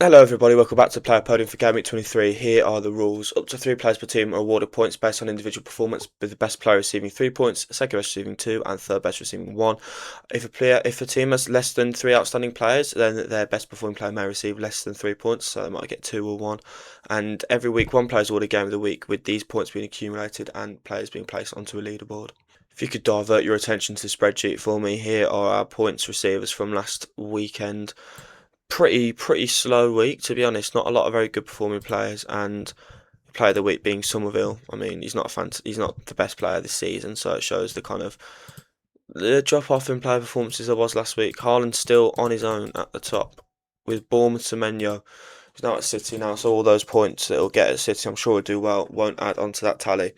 Hello everybody, welcome back to Player Podium for GW23. Here are the rules. Up to 3 players per team are awarded points based on individual performance, with the best player receiving 3 points, second best receiving 2, and third best receiving 1. If a team has less than 3 outstanding players, then their best performing player may receive less than 3 points, so they might get 2 or 1. And every week, one player is awarded Game of the Week, with these points being accumulated and players being placed onto a leaderboard. If you could divert your attention to the spreadsheet for me, here are our points receivers from last weekend. Pretty slow week, to be honest. Not a lot of very good performing players, and player of the week being Somerville. I mean, he's not the best player this season, so it shows the kind of the drop off in player performances there was last week. Haaland's still on his own at the top, with Bournemouth, Semenyo, who's now at City now, so all those points that he'll get at City, I'm sure will do well. Won't add onto that tally.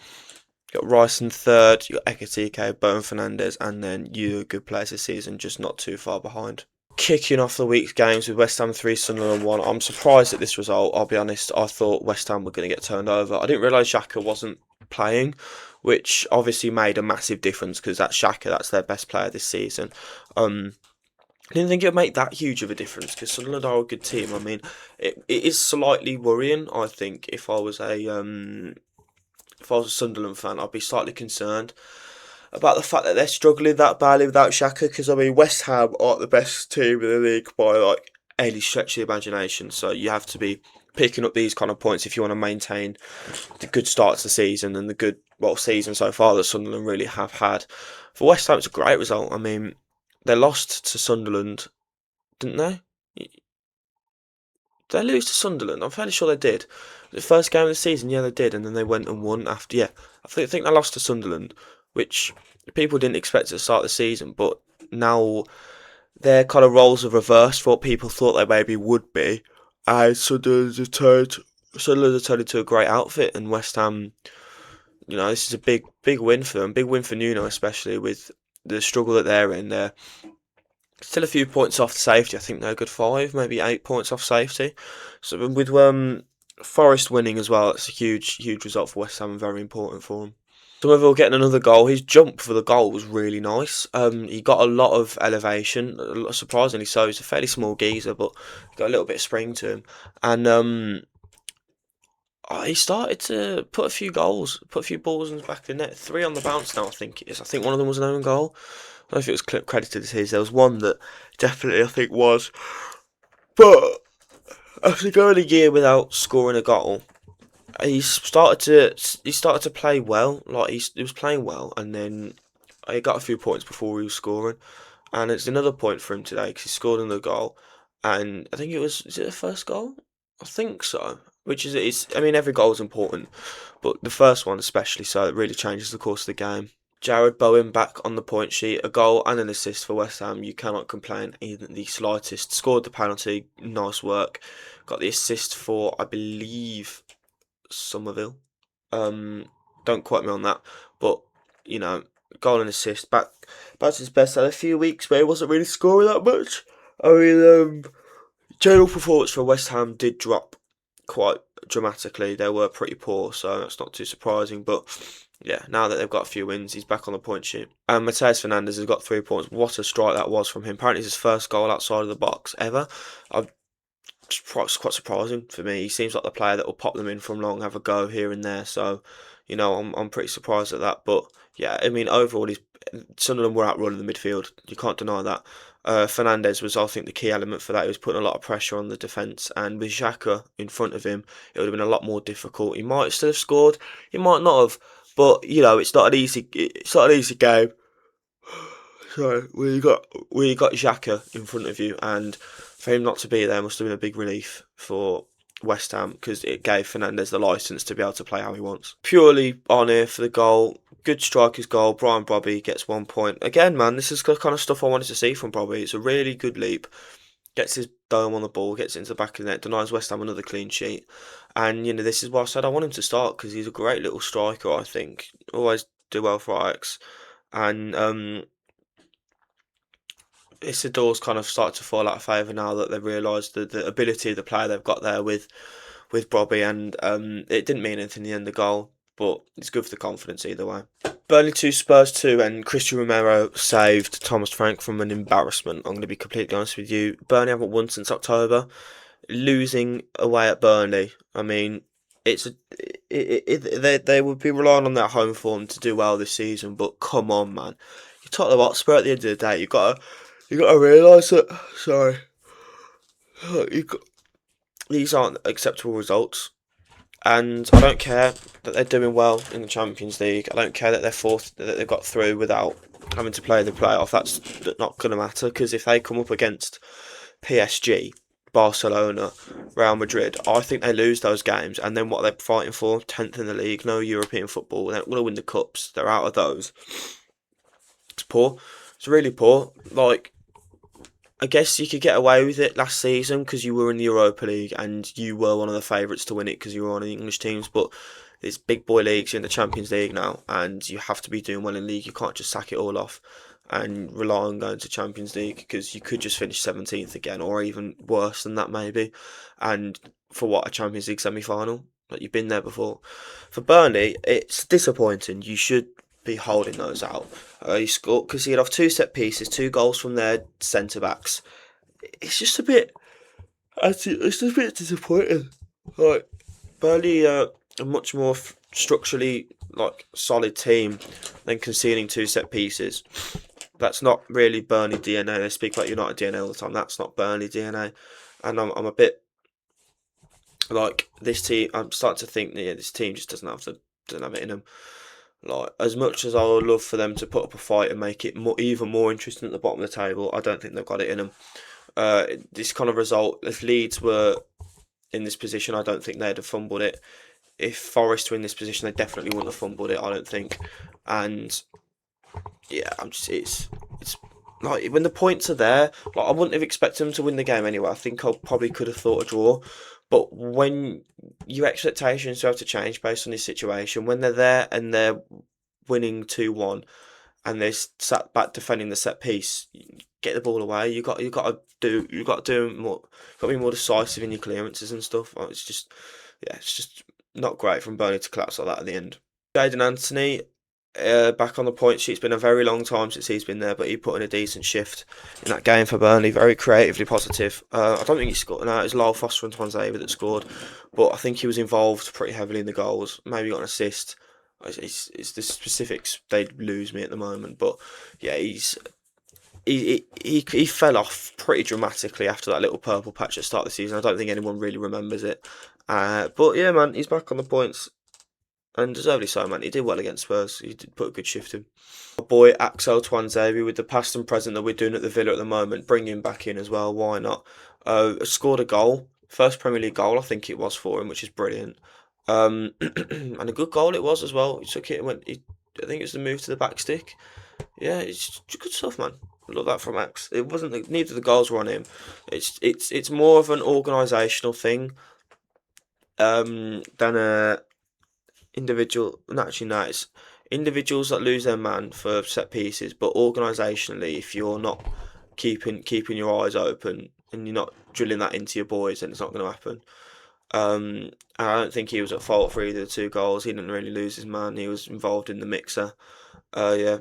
You got Rice in third, you got Ekitike, Bowen Fernandes, and then you good players this season, just not too far behind. Kicking off the week's games with West Ham 3, Sunderland 1. I'm surprised at this result, I'll be honest. I thought West Ham were going to get turned over. I didn't realise Xhaka wasn't playing, which obviously made a massive difference because that's Xhaka, that's their best player this season. I didn't think it would make that huge of a difference because Sunderland are a good team. I mean, it is slightly worrying, I think, if I was a Sunderland fan, I'd be slightly concerned about the fact that they're struggling that badly without Xhaka. Because I mean, West Ham aren't the best team in the league by like any stretch of the imagination. So you have to be picking up these kind of points if you want to maintain the good start to the season and the good season so far that Sunderland really have had. For West Ham, it's a great result. I mean, they lost to Sunderland, didn't they? Did they lose to Sunderland? I'm fairly sure they did. The first game of the season, yeah, they did, and then they went and won after. Yeah, I think they lost to Sunderland, which people didn't expect at the start of the season, but now their kind of roles have reversed for what people thought they maybe would be, and Sunderland have turned into a great outfit, and West Ham, this is a big win for them, big win for Nuno, especially with the struggle that they're in. They're still a few points off safety. I think they're a good 5, maybe 8 points off safety. So with Forest winning as well, it's a huge result for West Ham and very important for them. Somerville getting another goal. His jump for the goal was really nice. He got a lot of elevation, surprisingly so. He's a fairly small geezer, but got a little bit of spring to him. And he started to put a few balls in the back of the net. 3 on the bounce now, I think it is. I think one of them was an own goal. I don't know if it was credited as his. There was one that definitely I think was. But after going a year without scoring a goal, he started to play well. Like he was playing well, and then he got a few points before he was scoring. And it's another point for him today because he scored another goal, and I think is it the first goal? I think so. Which is I mean every goal is important, but the first one especially so. It really changes the course of the game. Jared Bowen back on the point sheet, a goal and an assist for West Ham. You cannot complain even the slightest. Scored the penalty, nice work. Got the assist for I believe Somerville. Don't quote me on that, but goal and assist. Back to his best at a few weeks where he wasn't really scoring that much. I mean, general performance for West Ham did drop quite dramatically. They were pretty poor, so that's not too surprising. But yeah, now that they've got a few wins, he's back on the point sheet. And Mateus Fernandes has got 3 points. What a strike that was from him. Apparently, it's his first goal outside of the box ever. It's quite surprising for me. He seems like the player that will pop them in from long, have a go here and there. So, I'm pretty surprised at that. But yeah, I mean, overall, Sunderland were outrunning the midfield. You can't deny that. Fernandes was, I think, the key element for that. He was putting a lot of pressure on the defence, and with Xhaka in front of him, it would have been a lot more difficult. He might still have scored, he might not have, but it's not an easy game. Sorry, we got Xhaka in front of you, and for him not to be there must have been a big relief for West Ham because it gave Fernandes the licence to be able to play how he wants. Purely on here for the goal. Good striker's goal. Brian Brobby gets 1 point. Again, man, this is the kind of stuff I wanted to see from Brobby. It's a really good leap. Gets his dome on the ball, gets it into the back of the net, denies West Ham another clean sheet. And, this is why I said I want him to start because he's a great little striker, I think. Always do well for Ajax. And Isidore's kind of started to fall out of favour now that they've realised the ability of the player they've got there with Brobby, and it didn't mean anything in the end of the goal, but it's good for the confidence either way. Burnley 2, Spurs 2, and Christian Romero saved Thomas Frank from an embarrassment. I'm going to be completely honest with you. Burnley haven't won since October. losing away at Burnley. I mean, it's a, they would be relying on their home form to do well this season. But come on, man, you talk the Hotspur at the end of the day. You got to realise that. Sorry, you got, these aren't acceptable results. And I don't care that they're doing well in the Champions League. I don't care that that they've got through without having to play the playoff. That's not going to matter because if they come up against PSG, Barcelona, Real Madrid, I think they lose those games. And then what are they fighting for? 10th in the league, no European football. They're not going to win the cups. They're out of those. It's poor. It's really poor. Like, I guess you could get away with it last season because you were in the Europa League and you were one of the favourites to win it because you were on the English teams. But it's big boy leagues, you're in the Champions League now, and you have to be doing well in league. You can't just sack it all off and rely on going to Champions League because you could just finish 17th again, or even worse than that maybe. And for what, a Champions League semi-final? Like, you've been there before. For Burnley, it's disappointing. You should be holding those out. He scored because he had off two set pieces, two goals from their centre backs. It's just a bit. It's just a bit disappointing. Like, Burnley are a much more structurally like solid team than conceding two set pieces. That's not really Burnley DNA. They speak like United DNA all the time. That's not Burnley DNA, and I'm a bit like this team. I'm starting to think that this team just doesn't have it in them. Like, as much as I would love for them to put up a fight and make it even more interesting at the bottom of the table, I don't think they've got it in them. This kind of result, if Leeds were in this position, I don't think they'd have fumbled it. If Forest were in this position, they definitely wouldn't have fumbled it, I don't think. And yeah, it's like when the points are there, like I wouldn't have expected them to win the game anyway. I think I probably could have thought a draw. But when your expectations have to change based on this situation, when they're there and they're winning 2-1 and they're sat back defending the set piece, get the ball away. You got to do more. Got to be more decisive in your clearances and stuff. It's just not great from Burnley to collapse like that at the end. Jadon Anthony, back on the point sheet. It's been a very long time since he's been there, but he put in a decent shift in that game for Burnley. Very creatively positive. I don't think he scored. No, it was Lyle Foster and Twanzebe that scored, but I think he was involved pretty heavily in the goals. Maybe got an assist. It's the specifics they lose me at the moment, but yeah, he fell off pretty dramatically after that little purple patch at the start of the season. I don't think anyone really remembers it. But yeah, man, he's back on the points. And deservedly so, man. He did well against Spurs. He did put a good shift in. Our boy Axel Twanzebe, with the past and present that we're doing at the Villa at the moment, bring him back in as well. Why not? Scored a goal. First Premier League goal, I think it was for him, which is brilliant. And a good goal it was as well. He took it and went. I think it was the move to the back stick. Yeah, it's good stuff, man. I love that from Ax. It wasn't neither of the goals were on him. It's more of an organisational thing than a individual. Actually, no, it's individuals that lose their man for set pieces, but organisationally, if you're not keeping your eyes open and you're not drilling that into your boys, then it's not going to happen. I don't think he was at fault for either of the two goals. He didn't really lose his man. He was involved in the mixer. Yeah.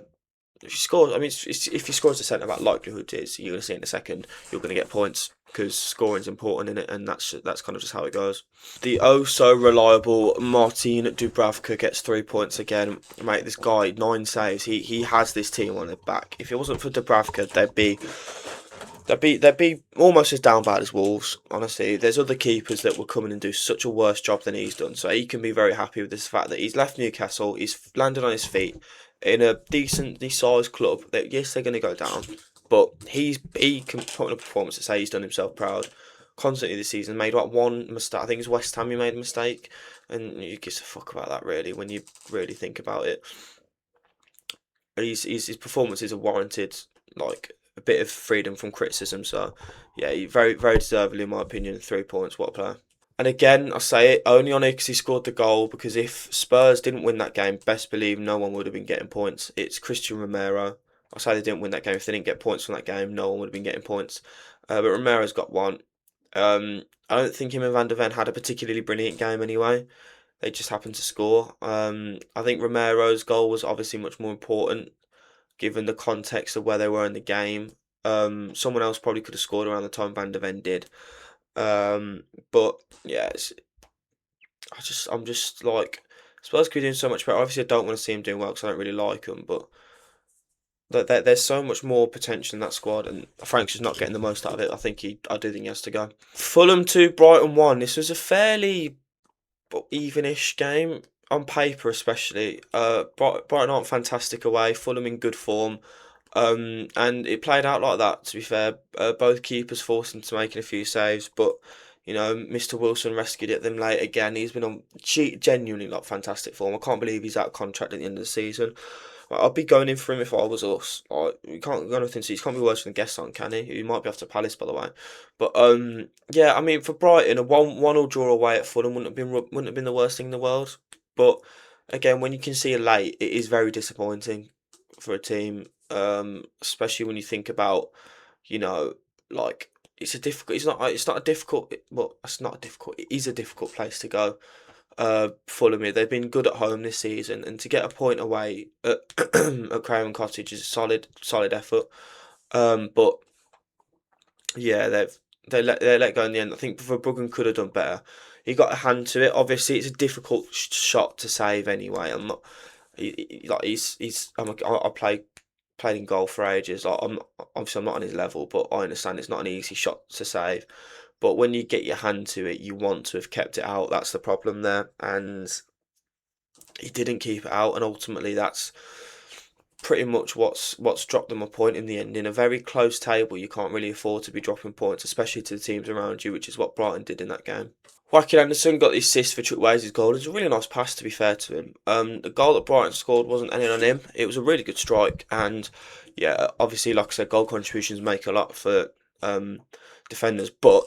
If you score, I mean, if you score as a centre back, likelihood is you're going to see in a second you're going to get points because scoring's important in it, and that's kind of just how it goes. The oh so reliable Martin Dubravka gets 3 points again. Mate, this guy 9 saves. He has this team on their back. If it wasn't for Dubravka, they'd be almost as down bad as Wolves. Honestly, there's other keepers that will come in and do such a worse job than he's done. So he can be very happy with this fact that he's left Newcastle. He's landed on his feet in a decently sized club. That yes, they're going to go down, but he can put in a performance to say he's done himself proud. Constantly this season, made like one mistake. I think it's West Ham he made a mistake, and you gives a fuck about that really when you really think about it. His performances are warranted, like a bit of freedom from criticism. So yeah, he very very deservedly in my opinion. 3 points. What a player. And again, I say it only on it because he scored the goal. Because if Spurs didn't win that game, best believe no one would have been getting points. It's Christian Romero. I say they didn't win that game. If they didn't get points from that game, no one would have been getting points. But Romero's got one. I don't think him and Van der Ven had a particularly brilliant game anyway. They just happened to score. I think Romero's goal was obviously much more important given the context of where they were in the game. Someone else probably could have scored around the time Van der Ven did. But yeah, I'm just like Spurs could be doing so much better. Obviously, I don't want to see him doing well because I don't really like him, but there's so much more potential in that squad, and Frank's just not getting the most out of it. I do think he has to go. Fulham 2, Brighton 1. This was a fairly evenish game on paper, especially. Brighton aren't fantastic away. Fulham in good form. And it played out like that. To be fair, both keepers forced into making a few saves, but Mr. Wilson rescued it them late again. He's been on genuinely like fantastic form. I can't believe he's out of contract at the end of the season. Like, I'd be going in for him if I was us. Like, we can't go nothing. He can't be worse than Guesson, can he? He might be off to Palace, by the way. But yeah. I mean, for Brighton, a one all draw away at Fulham wouldn't have been the worst thing in the world. But again, when you can see a late, it is very disappointing for a team. Especially when you think about, you know, like it's a difficult. It's not a difficult. Well, it's not a difficult. It is a difficult place to go. Fulham here. They've been good at home this season, and to get a point away at, at Craven Cottage is a solid effort. But yeah, they let go in the end. I think Verbruggen could have done better. He got a hand to it. Obviously, it's a difficult shot to save anyway. I'm not. Like I played in goal for ages. Like obviously I'm not on his level, but I understand it's not an easy shot to save. But when you get your hand to it, you want to have kept it out. That's the problem there, and he didn't keep it out, and ultimately that's pretty much what's dropped them a point in the end. In a very close table, you can't really afford to be dropping points, especially to the teams around you, which is what Brighton did in that game. Joaquin Anderson got the assist for Chukwueze's goal. It was a really nice pass, to be fair to him. The goal that Brighton scored wasn't anything on him. It was a really good strike, and yeah, obviously, like I said, goal contributions make a lot for defenders, but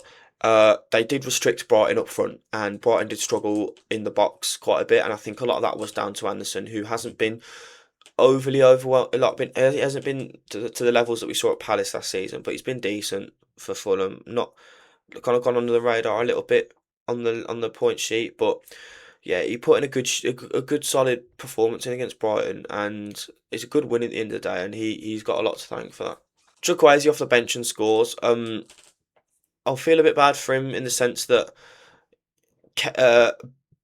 they did restrict Brighton up front, and Brighton did struggle in the box quite a bit, and I think a lot of that was down to Anderson, who hasn't been overly overwhelmed. He hasn't been to the levels that we saw at Palace last season, but he's been decent for Fulham. Not kind of gone under the radar a little bit on the point sheet, but yeah, he put in a good solid performance in against Brighton, and it's a good win at the end of the day, and he's got a lot to thank for that. Chukwueze off the bench and scores. I'll feel a bit bad for him in the sense that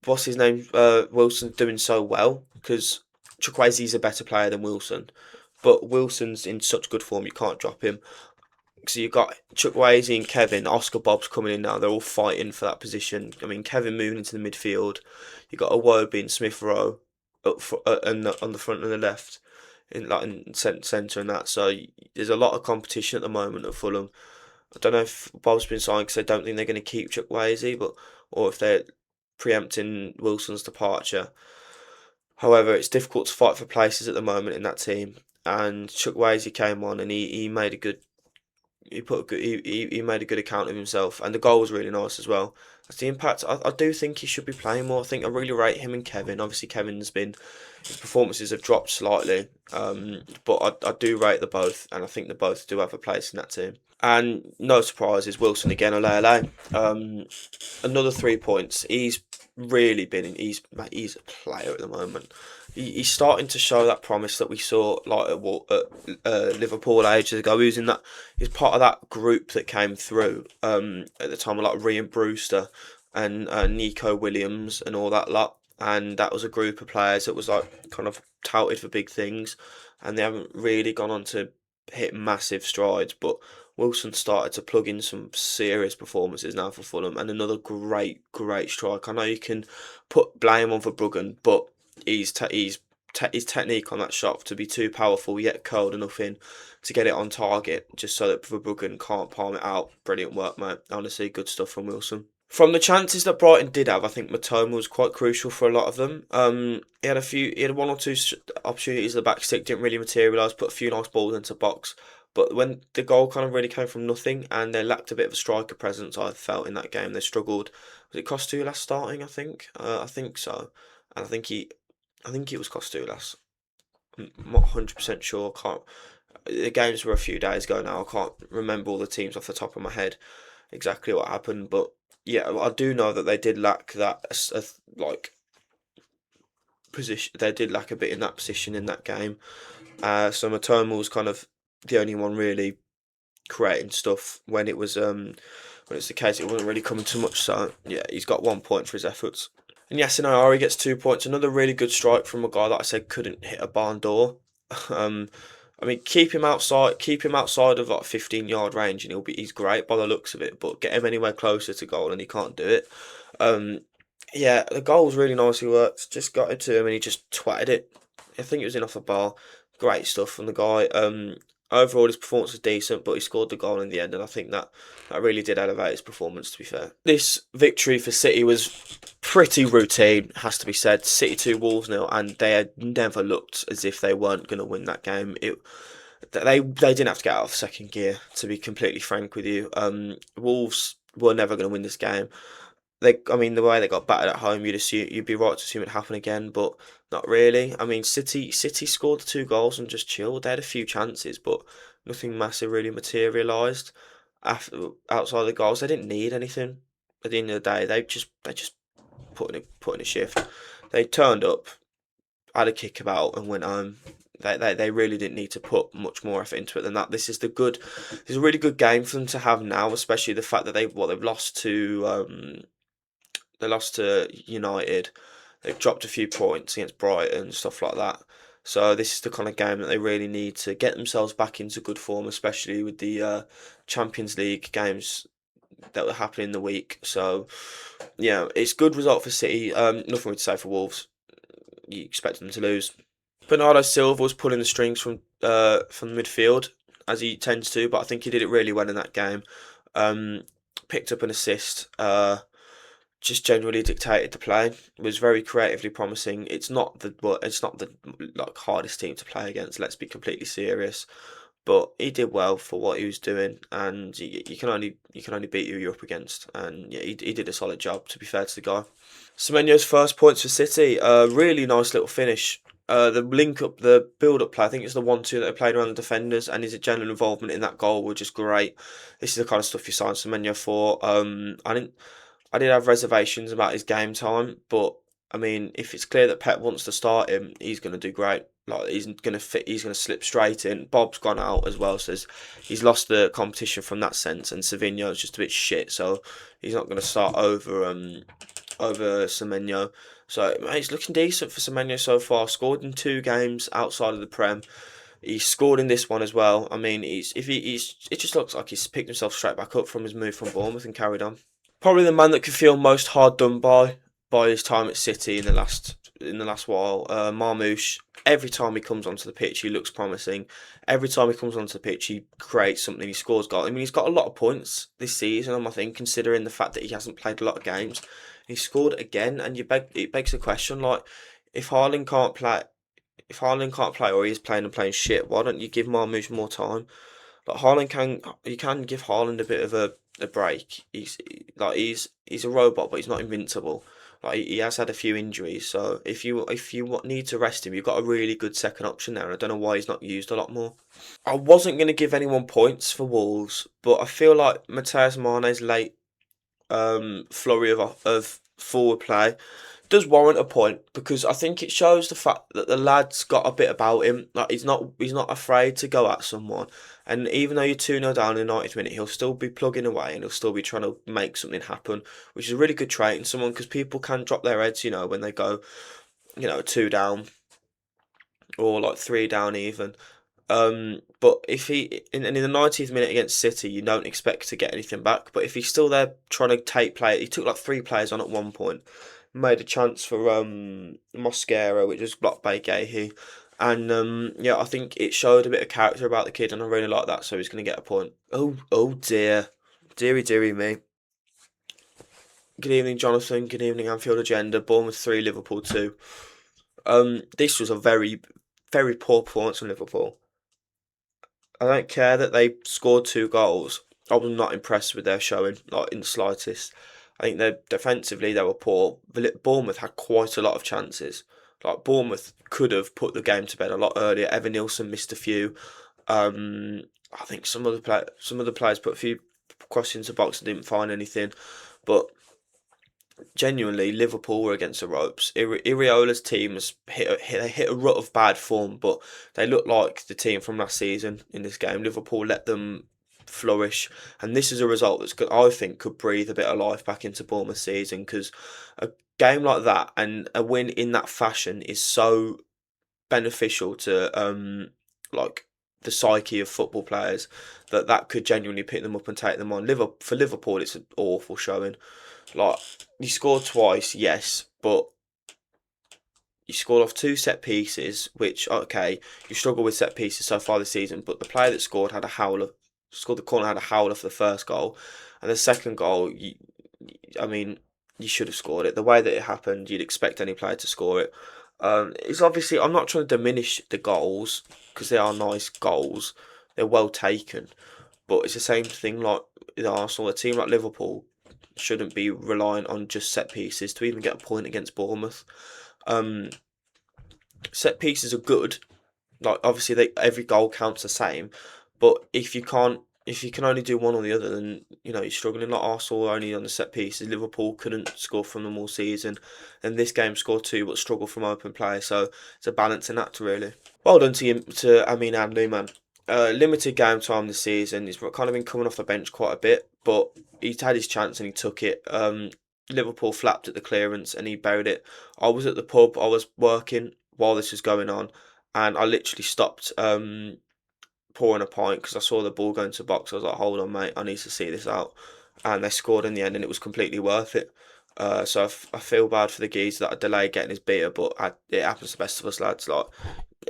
what's his name, Wilson's doing so well because Chukwueze's a better player than Wilson, but Wilson's in such good form you can't drop him. So you've got Chukwueze and Kevin, Oscar Bob's coming in now. They're all fighting for that position. I mean, Kevin moving into the midfield. You've got Iwobi and Smith Rowe and on the front and the left, in centre and that. So there's a lot of competition at the moment at Fulham. I don't know if Bob's been signed because I don't think they're going to keep Chukwueze, or if they're preempting Wilson's departure. However, it's difficult to fight for places at the moment in that team. And Chukwueze came on and he made a good he made a good account of himself, and the goal was really nice as well. That's the impact. I do think he should be playing more. I really rate him and Kevin. Obviously, his performances have dropped slightly, but I do rate the both, and I think the both do have a place in that team. And no surprises, Wilson again, ole. Another 3 points. He's really been in. He's a player at the moment. He's starting to show that promise that we saw like at Liverpool ages ago. He was in that. He's part of that group that came through at the time, like Ryan Brewster and Nico Williams and all that lot. And that was a group of players that was like kind of touted for big things, and they haven't really gone on to hit massive strides. But Wilson started to plug in some serious performances now for Fulham, and another great strike. I know you can put blame on Verbruggen, but his technique on that shot to be too powerful yet curled enough in to get it on target, just so that Verbruggen can't palm it out. Brilliant work, mate. Honestly, good stuff from Wilson. From the chances that Brighton did have, I think Matoma was quite crucial for a lot of them. He had one or two opportunities at the back stick, didn't really materialise, put a few nice balls into box. But when the goal kind of really came from nothing, and they lacked a bit of a striker presence, I felt in that game they struggled. Was it Costulas starting? I think so, and I think it was Costulas. I'm not 100% sure. Can't. The games were a few days ago now. I can't remember all the teams off the top of my head exactly what happened, but yeah, I do know that they did lack that like position. They did lack a bit in that position in that game. So Matoma was kind of the only one really creating stuff when it was when it's the case it wasn't really coming to much. So yeah, he's got 1 point for his efforts. And Yasinayari gets 2 points. Another really good strike from a guy that I said couldn't hit a barn door. Um, I mean, keep him outside of like 15-yard range, and he's great by the looks of it. But get him anywhere closer to goal, and he can't do it. Um, yeah, the goal was really nicely worked. Just got it to him, and he just twatted it. I think it was in off the bar. Great stuff from the guy. Overall, his performance was decent, but he scored the goal in the end, and I think that really did elevate his performance. To be fair, this victory for City was pretty routine, has to be said. City 2, Wolves 0, and they had never looked as if they weren't going to win that game. They didn't have to get out of second gear, to be completely frank with you. Wolves were never going to win this game. I mean, the way they got battered at home, you'd be right to assume it'd happen again, but not really. I mean, City scored the 2 goals and just chilled. They had a few chances, but nothing massive really materialised. Outside the goals, they didn't need anything. At the end of the day, they just put in a shift. They turned up, had a kick about, and went home. They really didn't need to put much more effort into it than that. This is a really good game for them to have now, especially the fact that they've lost to. They lost to United. They've dropped a few points against Brighton and stuff like that. So this is the kind of game that they really need to get themselves back into good form, especially with the Champions League games that were happening in the week. So yeah, it's a good result for City. Nothing to say for Wolves. You expect them to lose. Bernardo Silva was pulling the strings from the midfield as he tends to, but I think he did it really well in that game. Picked up an assist. Just generally dictated the play. It was very creatively promising. It's not the like hardest team to play against. Let's be completely serious. But he did well for what he was doing, and you can only beat who you're up against. And yeah, he did a solid job. To be fair to the guy. Semenyo's first points for City. Really nice little finish. The link up, the build up play. I think it's the 1-2 that they played around the defenders, and his general involvement in that goal were just great. This is the kind of stuff you sign Semenyo for. I did have reservations about his game time, but I mean, if it's clear that Pep wants to start him, he's going to do great. Like he's going to fit, he's going to slip straight in. Bob's gone out as well, so he's lost the competition from that sense, and Savinho's just a bit shit, so he's not going to start over Semenyo. So mate, it's looking decent for Semenyo so far. Scored in 2 games outside of the Prem. He scored in this one as well. I mean, it just looks like he's picked himself straight back up from his move from Bournemouth and carried on. Probably the man that could feel most hard done by his time at City in the last while. Marmoush. Every time he comes onto the pitch, he looks promising. Every time he comes onto the pitch, he creates something. He scores goals. I mean, he's got a lot of points this season. I think, considering the fact that he hasn't played a lot of games, he scored again, and it begs the question: like, if Haaland can't play, or he's playing and playing shit, why don't you give Marmoush more time? Like you can give Haaland a bit of a break. He's a robot, but he's not invincible. Like he has had a few injuries, so if you need to rest him, you've got a really good second option there. And I don't know why he's not used a lot more. I wasn't going to give anyone points for Wolves, but I feel like Mateus Mane's late flurry of forward play does warrant a point, because I think it shows the fact that the lad's got a bit about him. Like he's not afraid to go at someone, and even though you're 2-0 down in the 90th minute, he'll still be plugging away and he'll still be trying to make something happen, which is a really good trait in someone, because people can drop their heads, when they go, 2 down or like 3 down even. But if in the 90th minute against City, you don't expect to get anything back. But if he's still there trying to take play, he took like 3 players on at one point, made a chance for Mosquera, which was blocked by Gahey. And yeah, I think it showed a bit of character about the kid, and I really like that. So he's going to get a point. Oh dear, dearie me. Good evening, Jonathan. Good evening, Anfield Agenda. Bournemouth 3, Liverpool 2. This was a very, very poor performance from Liverpool. I don't care that they scored 2 goals. I was not impressed with their showing, like in the slightest. I think they defensively they were poor. Bournemouth had quite a lot of chances. Like Bournemouth could have put the game to bed a lot earlier. Evan Nielsen missed a few. I think some of the players put a few crosses into the box and didn't find anything. But genuinely, Liverpool were against the ropes. Iriola's team has hit a rut of bad form, but they look like the team from last season in this game. Liverpool let them flourish. And this is a result that's I think could breathe a bit of life back into Bournemouth's season, because a game like that and a win in that fashion is so beneficial to like the psyche of football players, that could genuinely pick them up and take them on. For Liverpool, it's an awful showing. Like, you scored twice, yes, but you scored off two set pieces, which, okay, you struggle with set pieces so far this season, but the player that scored the corner, had a howler for the first goal, and the second goal, I mean, you should have scored it. The way that it happened, you'd expect any player to score it. It's obviously, I'm not trying to diminish the goals, because they are nice goals. They're well taken, but it's the same thing like with Arsenal. A team like Liverpool shouldn't be reliant on just set pieces to even get a point against Bournemouth. Um, Set pieces are good. Like, obviously, every goal counts the same, but if you can only do one or the other, then you're struggling. Like, Arsenal are only on the set pieces. Liverpool couldn't score from them all season, and this game scored two, but struggled from open play. So it's a balancing act, really. Well done to Amin Adli, man. Limited game time this season. He's kind of been coming off the bench quite a bit, but he's had his chance and he took it. Liverpool flapped at the clearance and he buried it. I was at the pub. I was working while this was going on, and I literally stopped pouring a pint because I saw the ball going to the box. I was like, hold on, mate, I need to see this out. And they scored in the end, and it was completely worth it. So I feel bad for the geezer that I delayed getting his beer, but it happens to the best of us, lads. Like,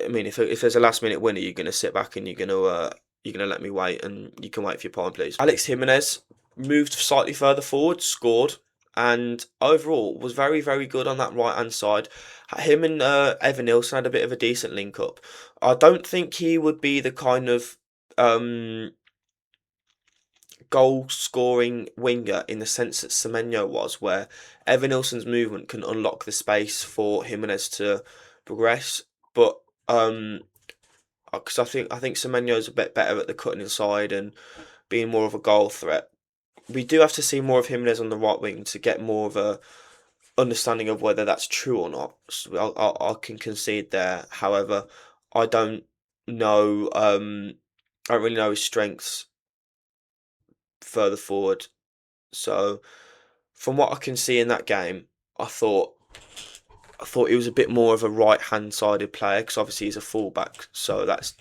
I mean, if there's a last minute winner, you're gonna sit back and you're gonna let me wait, and you can wait for your pint, please. Alex Jimenez moved slightly further forward, scored, and overall was very, very good on that right hand side. Him and Evan Nilsson had a bit of a decent link up. I don't think he would be the kind of goal scoring winger in the sense that Semenyo was, where Evan Nilsson's movement can unlock the space for Jimenez to progress. But because I think Semenyo's a bit better at the cutting inside and being more of a goal threat. We do have to see more of Jimenez on the right wing to get more of a understanding of whether that's true or not. So I can concede there. However, I don't know. I don't really know his strengths further forward. So from what I can see in that game, I thought he was a bit more of a right hand sided player, because obviously he's a fullback, so that's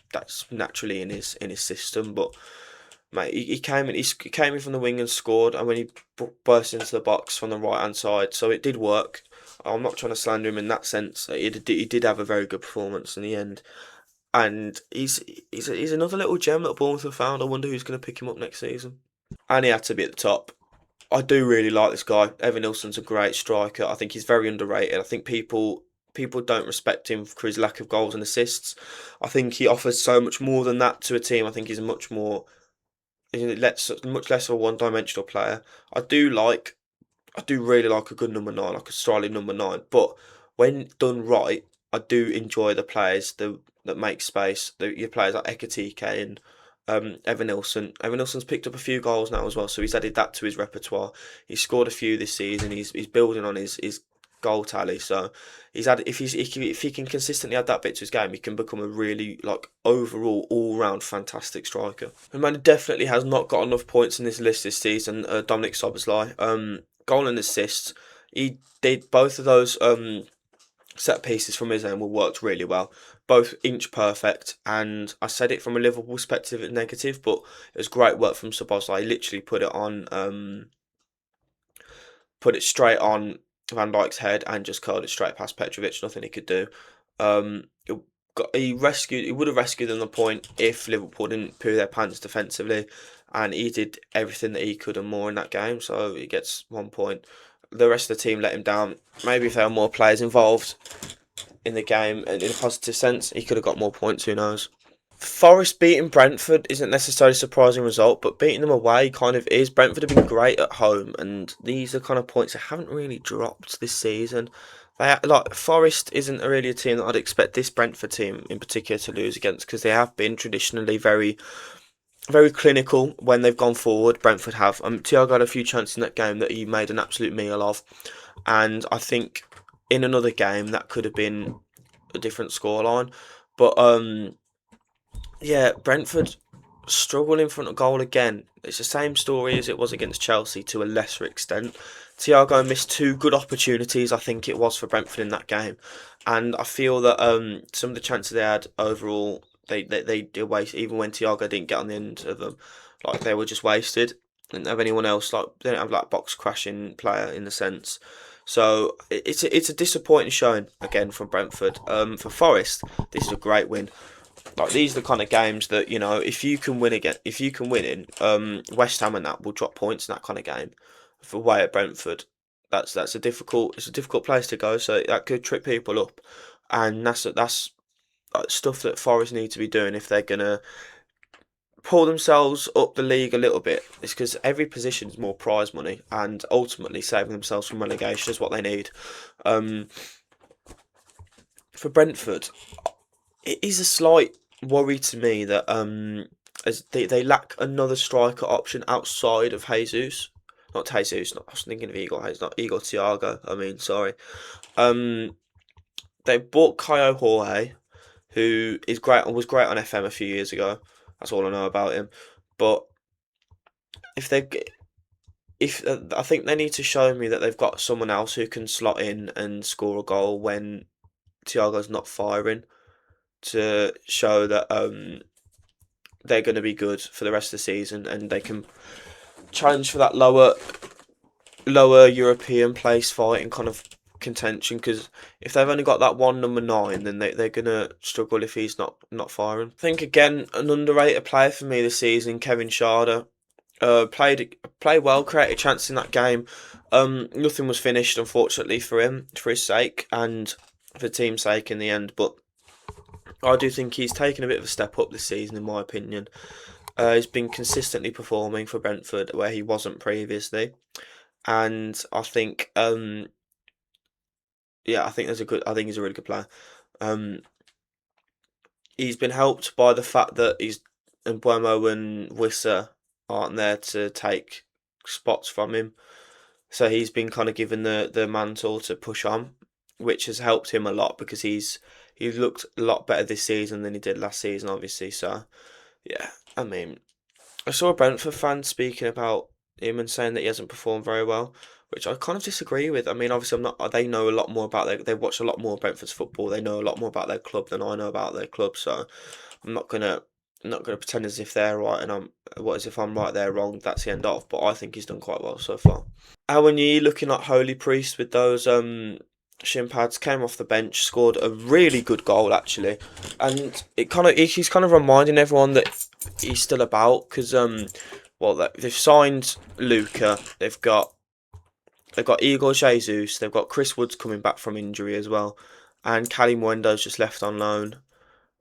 naturally in his system. But mate, he came in from the wing and scored, and when he burst into the box from the right hand side, so it did work. I'm not trying to slander him in that sense. He did have a very good performance in the end, and he's another little gem that Bournemouth have found. I wonder who's going to pick him up next season. And he had to be at the top. I do really like this guy. Evan Nilsson's a great striker. I think he's very underrated. I think people don't respect him for his lack of goals and assists. I think he offers so much more than that to a team. I think he's much less of a one-dimensional player. I do really like a good number nine, like a striking number nine. But when done right, I do enjoy the players that make space. Your players like Ekatike and Evan Nilsson. Evan Nilsson's picked up a few goals now as well, so he's added that to his repertoire. He's scored a few this season. He's building on his goal tally. So if he can consistently add that bit to his game, he can become a really overall all round fantastic striker. And man, definitely has not got enough points in this list this season. Dominic Szoboszlai, goal and assist. He did both of those set pieces from his end worked really well. Both inch perfect, and I said it from a Liverpool perspective, it's negative, but it was great work from Szoboszlai. He literally put it straight on Van Dijk's head and just curled it straight past Petrovic. Nothing he could do. He would have rescued them the point if Liverpool didn't poo their pants defensively, and he did everything that he could and more in that game. So he gets 1 point. The rest of the team let him down. Maybe if there were more players involved in the game and in a positive sense, he could have got more points. Who knows? Forest beating Brentford isn't necessarily a surprising result, but beating them away kind of is. Brentford have been great at home, and these are kind of points that haven't really dropped this season. Forest isn't really a team that I'd expect this Brentford team in particular to lose against, because they have been traditionally very, very clinical when they've gone forward. Brentford have. Thiago had a few chances in that game that he made an absolute meal of, and I think in another game that could have been a different scoreline. But yeah, Brentford struggle in front of goal again. It's the same story as it was against Chelsea to a lesser extent. Thiago missed two good opportunities, I think it was, for Brentford in that game, and I feel that some of the chances they had overall, they did waste. Even when Thiago didn't get on the end of them, like they were just wasted. Didn't have anyone else, like they didn't have like box crashing player in the sense. So it's a disappointing showing again from Brentford. For Forest, this is a great win. Like these are the kind of games that, you know, if you can win again, if you can win in, West Ham and that will drop points in that kind of game. For away at Brentford, that's a difficult place to go. So that could trip people up, and that's stuff that Forest need to be doing if they're gonna pull themselves up the league a little bit. It's because every position is more prize money, and ultimately saving themselves from relegation is what they need. Um, for Brentford, it is a slight worry to me that as they lack another striker option outside of Jesus. Not Jesus, not, I was thinking of Igor Hayes, not Igor Thiago. I mean, sorry. Um, they bought Kaio Jorge, who is great and was great on FM a few years ago. That's all I know about him. But if they, if I think they need to show me that they've got someone else who can slot in and score a goal when Thiago's not firing, to show that they're going to be good for the rest of the season and they can challenge for that lower European place fight and kind of contention. Because if they've only got that one number 9, then they're going to struggle if he's not firing. I think again an underrated player for me this season, Kevin Schade. Played well, created a chance in that game. Nothing was finished, unfortunately, for him, for his sake and for the team's sake in the end. But I do think he's taken a bit of a step up this season, in my opinion. He's been consistently performing for Brentford where he wasn't previously, and I think, yeah, I think he's a really good player. Um, he's been helped by the fact that he's and Buemo and Wissa aren't there to take spots from him, so he's been kind of given the mantle to push on, which has helped him a lot because he's looked a lot better this season than he did last season, obviously. So yeah, I mean, I saw a Brentford fan speaking about him and saying that he hasn't performed very well, which I kind of disagree with. I mean, obviously, I'm not. They know a lot more about they watch a lot more Brentford's football. They know a lot more about their club than I know about their club. So I'm not gonna pretend as if they're right and I'm what as if I'm right, they're wrong. That's the end of. But I think he's done quite well so far. Awoniyi looking like Holy Priest with those shin pads, came off the bench, scored a really good goal actually, and he's kind of reminding everyone that he's still about because well they've signed Luca, they've got Igor Jesus, they've got Chris Woods coming back from injury as well, and Cali Mwendo's just left on loan.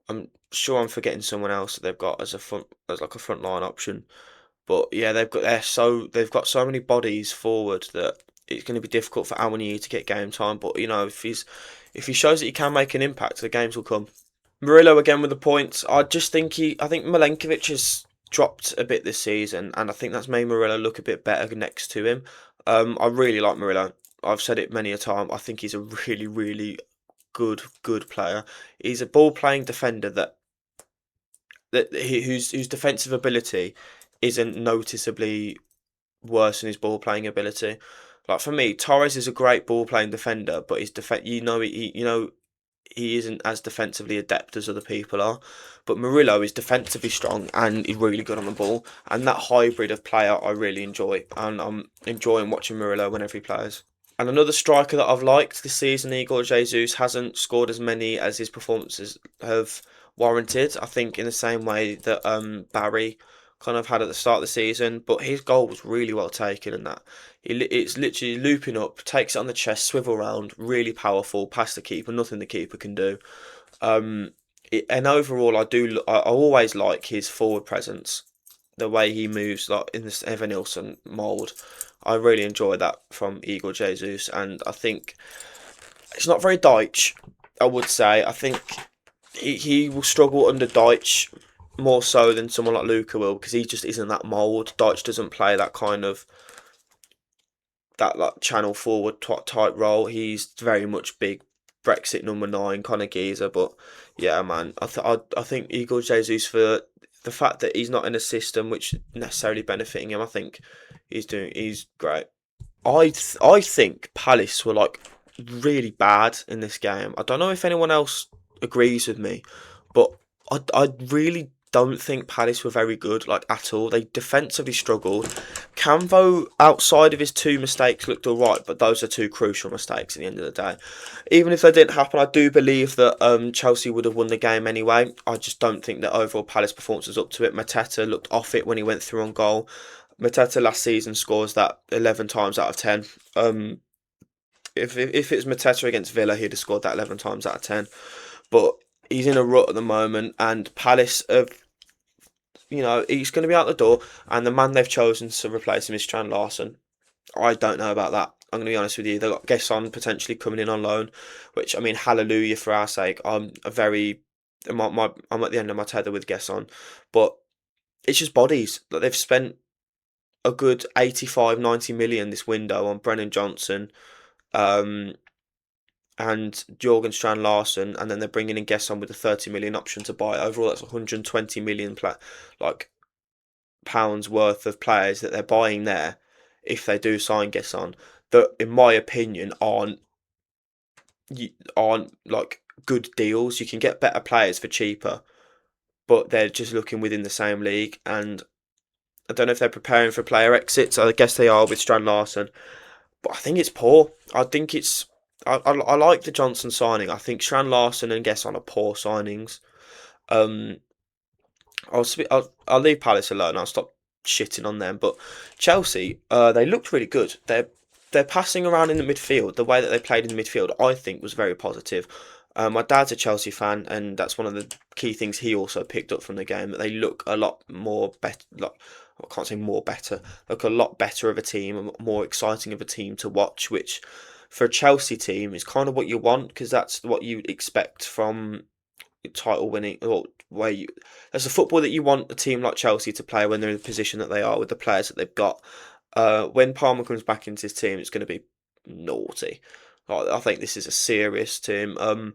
I'm sure I'm forgetting someone else that they've got as like a front line option. But yeah, they've got so many bodies forward that it's going to be difficult for Awoniyi to get game time. But you know, if he shows that he can make an impact, the games will come. Murillo again with the points. I think Milenkovic has dropped a bit this season, and I think that's made Murillo look a bit better next to him. I really like Murillo. I've said it many a time. I think he's a really, really good player. He's a ball playing defender whose defensive ability isn't noticeably worse than his ball playing ability. Like for me, Torres is a great ball playing defender, but his he isn't as defensively adept as other people are. But Murillo is defensively strong and he's really good on the ball. And that hybrid of player I really enjoy, and I'm enjoying watching Murillo whenever he plays. And another striker that I've liked this season, Igor Jesus, hasn't scored as many as his performances have warranted. I think in the same way that Barry kind of had at the start of the season, but his goal was really well taken in that. It's literally looping up, takes it on the chest, swivel round, really powerful, past the keeper, nothing the keeper can do. And overall, I always like his forward presence, the way he moves, like in this Evan Nilsson mould. I really enjoy that from Igor Jesus, and I think it's not very Deitch, I would say. I think he will struggle under Deitch more so than someone like Luca will, because he just isn't that mould. Deitch doesn't play that kind of that like channel forward type role. He's very much big Brexit number 9 kind of geezer. But yeah, man, I think Igor Jesus for the fact that he's not in a system which is necessarily benefiting him, I think he's great. I think Palace were like really bad in this game. I don't know if anyone else agrees with me, but I really don't think Palace were very good, like at all. They defensively struggled. Camvo, outside of his two mistakes, looked alright, but those are two crucial mistakes at the end of the day. Even if they didn't happen, I do believe that Chelsea would have won the game anyway. I just don't think that overall Palace performance was up to it. Mateta looked off it when he went through on goal. Mateta last season scores that 11 times out of 10. If it's Mateta against Villa, he'd have scored that 11 times out of 10. But he's in a rut at the moment, and Palace have, he's going to be out the door, and the man they've chosen to replace him is Strand Larson. I don't know about that. I'm going to be honest with you. They've got Gesson potentially coming in on loan, which, I mean, hallelujah for our sake. I'm at the end of my tether with Gesson, but it's just bodies. Like, they've spent a good 85, 90 million this window on Brennan Johnson, um, and Jorgen Strand Larson, and then they're bringing in Gesson with a 30 million option to buy. Overall, that's 120 million pounds worth of players that they're buying there. If they do sign Gesson, that in my opinion aren't like good deals. You can get better players for cheaper, but they're just looking within the same league. And I don't know if they're preparing for player exits. I guess they are with Strand Larson, but I think it's poor. I think it's. I like the Johnson signing. I think Strand Larson and Gesson are poor signings. Um, I'll leave Palace alone. I'll stop shitting on them. But Chelsea, they looked really good. They're passing around in the midfield. The way that they played in the midfield, I think, was very positive. My dad's a Chelsea fan, and that's one of the key things he also picked up from the game. That they look a lot more better. Like, I can't say more better. Look a lot better of a team, more exciting of a team to watch. Which, for a Chelsea team, is kind of what you want, because that's what you expect from title winning, or where you that's the football that you want a team like Chelsea to play when they're in the position that they are with the players that they've got. When Palmer comes back into his team, it's going to be naughty. I think this is a serious team. I'm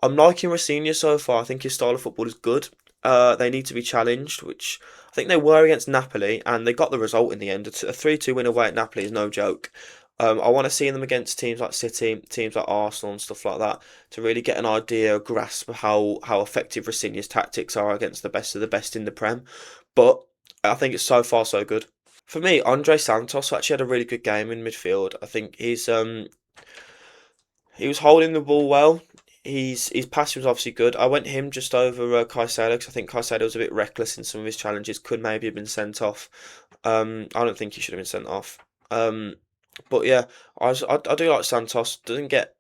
liking Rosenior so far. I think his style of football is good. They need to be challenged, which I think they were against Napoli, and they got the result in the end. A 3-2 win away at Napoli is no joke. I want to see them against teams like City, teams like Arsenal and stuff like that, to really get an idea, a grasp of how effective Rosenior's tactics are against the best of the best in the Prem. But I think it's so far so good. For me, Andre Santos actually had a really good game in midfield. I think he was holding the ball well. His passing was obviously good. I went him just over Caicedo, because I think Caicedo was a bit reckless in some of his challenges. Could maybe have been sent off. I don't think he should have been sent off. But yeah, I do like Santos. Doesn't get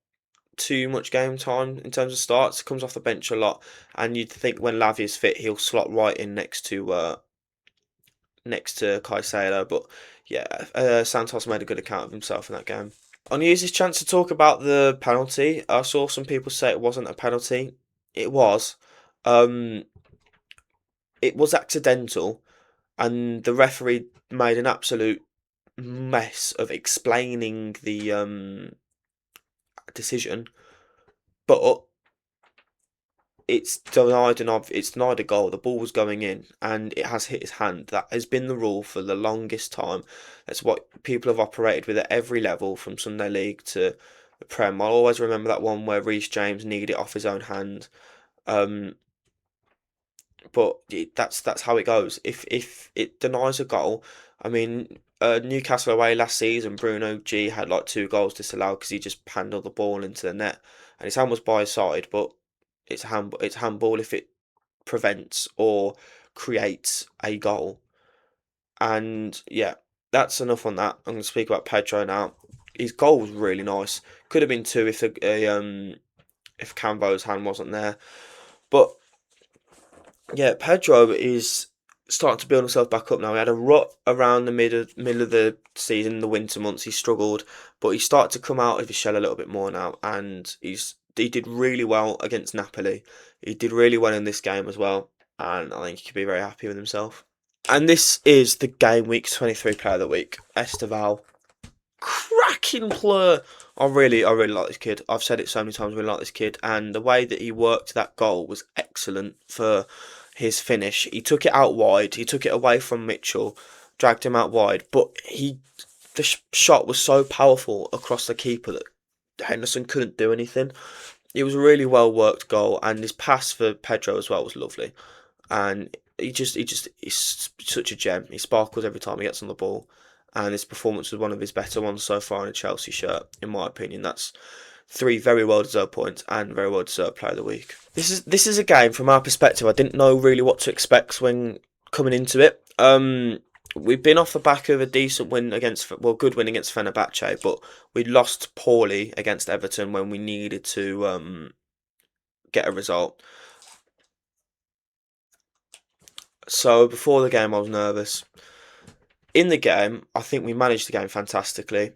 too much game time in terms of starts. Comes off the bench a lot, and you'd think when Lavia's fit, he'll slot right in next to Caicedo. But yeah, Santos made a good account of himself in that game. I'm gonna use this chance to talk about the penalty. I saw some people say it wasn't a penalty. It was. Um, it was accidental, and the referee made an absolute mess of explaining the decision, but it's denied a goal. The ball was going in, and it has hit his hand. That has been the rule for the longest time. That's what people have operated with at every level, from Sunday League to the Prem. I'll always remember that one where Reece James kneed it off his own hand. Um, but that's how it goes. If it denies a goal, I mean, Newcastle away last season, Bruno G had like 2 goals disallowed because he just handled the ball into the net, and his hand was by his side, but it's handball if it prevents or creates a goal. And yeah, that's enough on that. I'm going to speak about Pedro now. His goal was really nice. Could have been two if Cambo's hand wasn't there, but yeah, Pedro is starting to build himself back up now. He had a rut around the middle of the season, the winter months. He struggled, but he started to come out of his shell a little bit more now, and he did really well against Napoli. He did really well in this game as well, and I think he could be very happy with himself. And this is the Game Week 23 Player of the Week, Estevao. Cracking player. I really like this kid. I've said it so many times. I really like this kid, and the way that he worked that goal was excellent. For his finish. He took it out wide. He took it away from Mitchell, dragged him out wide. But the shot was so powerful across the keeper that Henderson couldn't do anything. It was a really well worked goal, and his pass for Pedro as well was lovely. And he's such a gem. He sparkles every time he gets on the ball, and his performance was one of his better ones so far in a Chelsea shirt, in my opinion. That's three very well deserved points and very well deserved player of the week. This is a game from our perspective. I didn't know really what to expect when coming into it. We've been off the back of a decent win good win against Fenerbahce, but we lost poorly against Everton when we needed to get a result. So before the game, I was nervous. In the game, I think we managed the game fantastically.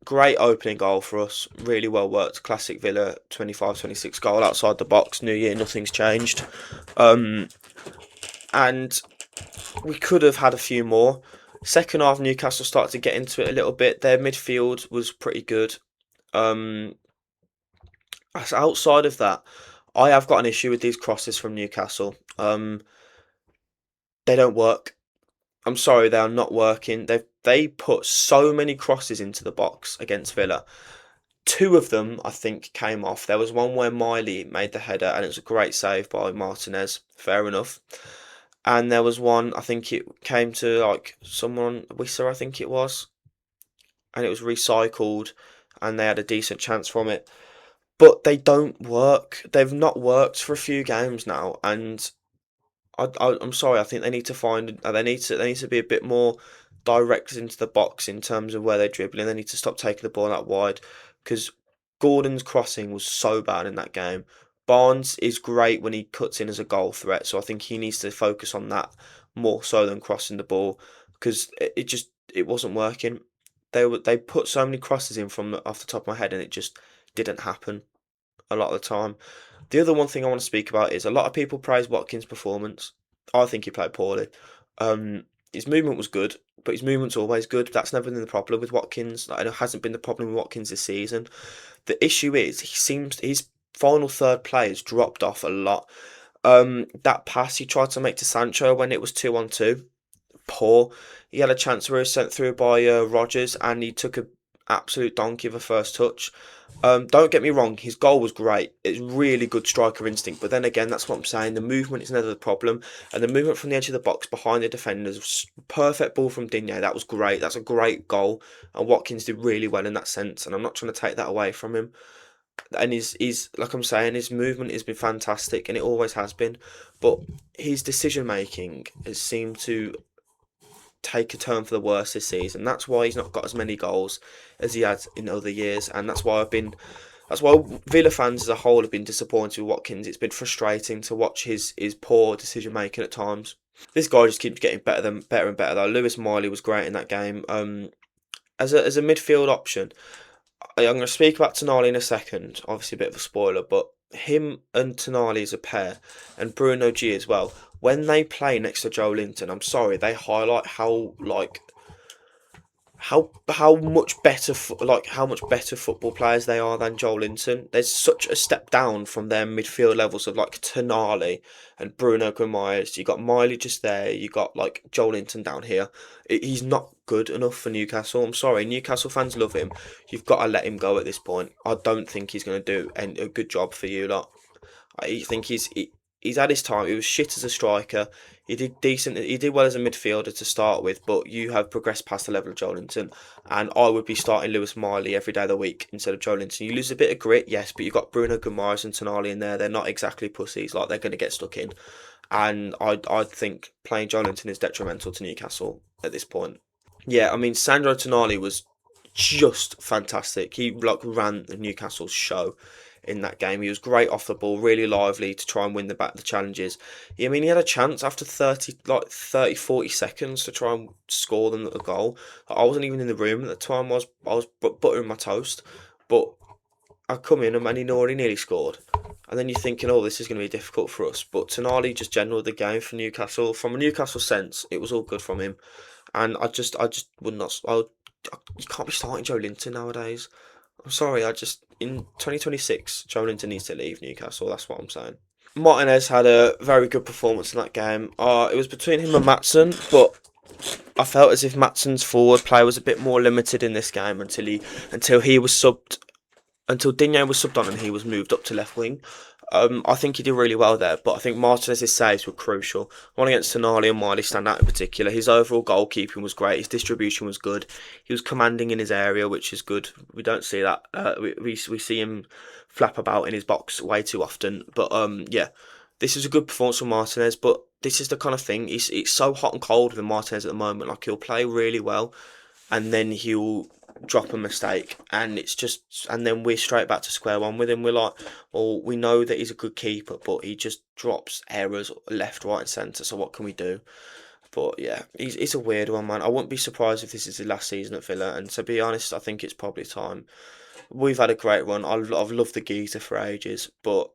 Great opening goal for us. Really well worked. Classic Villa 25-26 goal outside the box. New year, nothing's changed. And we could have had a few more. Second half, Newcastle started to get into it a little bit. Their midfield was pretty good. Outside of that, I have got an issue with these crosses from Newcastle. They don't work. I'm sorry, they are not working. They put so many crosses into the box against Villa. Two of them, I think, came off. There was one where Miley made the header, and it was a great save by Martinez. Fair enough. And there was one, I think it came to like someone, Wissa, I think it was, and it was recycled, and they had a decent chance from it. But they don't work. They've not worked for a few games now, and I'm sorry. I think they need to find. They need to be a bit more direct into the box in terms of where they're dribbling. They need to stop taking the ball out wide because Gordon's crossing was so bad in that game. Barnes is great when he cuts in as a goal threat, so I think he needs to focus on that more so than crossing the ball because it wasn't working. They put so many crosses in from off the top of my head, and it just didn't happen a lot of the time. The other one thing I want to speak about is a lot of people praise Watkins' performance. I think he played poorly. His movement was good, but his movement's always good. That's never been the problem with Watkins. Like, it hasn't been the problem with Watkins this season. The issue is his final third play has dropped off a lot. That pass he tried to make to Sancho when it was 2-on-2, poor. He had a chance where he was sent through by Rodgers, and he took a absolute donkey of a first touch. Don't get me wrong, his goal was great. It's really good striker instinct, but then again, that's what I'm saying. The movement is never the problem, and the movement from the edge of the box behind the defenders, perfect ball from Digne. That was great. That's a great goal, and Watkins did really well in that sense. And I'm not trying to take that away from him. And he's like I'm saying, his movement has been fantastic, and it always has been. But his decision making has seemed to take a turn for the worse this season. That's why he's not got as many goals as he had in other years, and that's why Villa fans as a whole have been disappointed with Watkins. It's been frustrating to watch his poor decision making at times. This guy just keeps getting better and better though. Lewis Miley was great in that game. As a midfield option, I'm going to speak about Tonali in a second. Obviously, a bit of a spoiler, but him and Tonali as a pair, and Bruno G as well. When they play next to Joe Linton, I'm sorry, they highlight how much better how much better football players they are than Joe Linton. There's such a step down from their midfield levels of like Tonali and Bruno Guimaraes. You got Miley just there. You got like Joe Linton down here. He's not good enough for Newcastle. I'm sorry, Newcastle fans love him. You've got to let him go at this point. I don't think he's going to do a good job for you lot. I think he's had his time. He was shit as a striker. He did decent. He did well as a midfielder to start with, but you have progressed past the level of Joelinton, and I would be starting Lewis Miley every day of the week instead of Joelinton. You lose a bit of grit, yes, but you've got Bruno Guimaraes and Tonali in there. They're not exactly pussies. Like, they're going to get stuck in, and I think playing Joelinton is detrimental to Newcastle at this point. Yeah, I mean Sandro Tonali was just fantastic. He like ran the Newcastle show in that game. He was great off the ball, really lively to try and win the challenges. I mean, he had a chance after 40 seconds to try and score them a goal. I wasn't even in the room at the time. I was buttering my toast, but I come in and he already nearly scored. And then you're thinking, oh, this is going to be difficult for us. But Tonali just general the game for Newcastle. From a Newcastle sense, it was all good from him. And I just would not. You can't be starting Joe Linton nowadays. I'm sorry. In 2026, Joe Linton needs to leave Newcastle. That's what I'm saying. Martinez had a very good performance in that game. It was between him and Matson, but I felt as if Matson's forward play was a bit more limited in this game until he was subbed until Digne was subbed on and he was moved up to left wing. I think he did really well there, but I think Martinez's saves were crucial. One against Tonali and Miley stand out in particular. His overall goalkeeping was great. His distribution was good. He was commanding in his area, which is good. We don't see that. We see him flap about in his box way too often. But yeah, this is a good performance from Martinez. But this is the kind of thing. It's so hot and cold with Martinez at the moment. Like he'll play really well, and then he'll drop a mistake, and then we're straight back to square one with him. We're like, well, we know that he's a good keeper, but he just drops errors left, right, and centre. So what can we do? But yeah, it's a weird one, man. I wouldn't be surprised if this is his last season at Villa. And to be honest, I think it's probably time. We've had a great run. I've loved the geezer for ages, but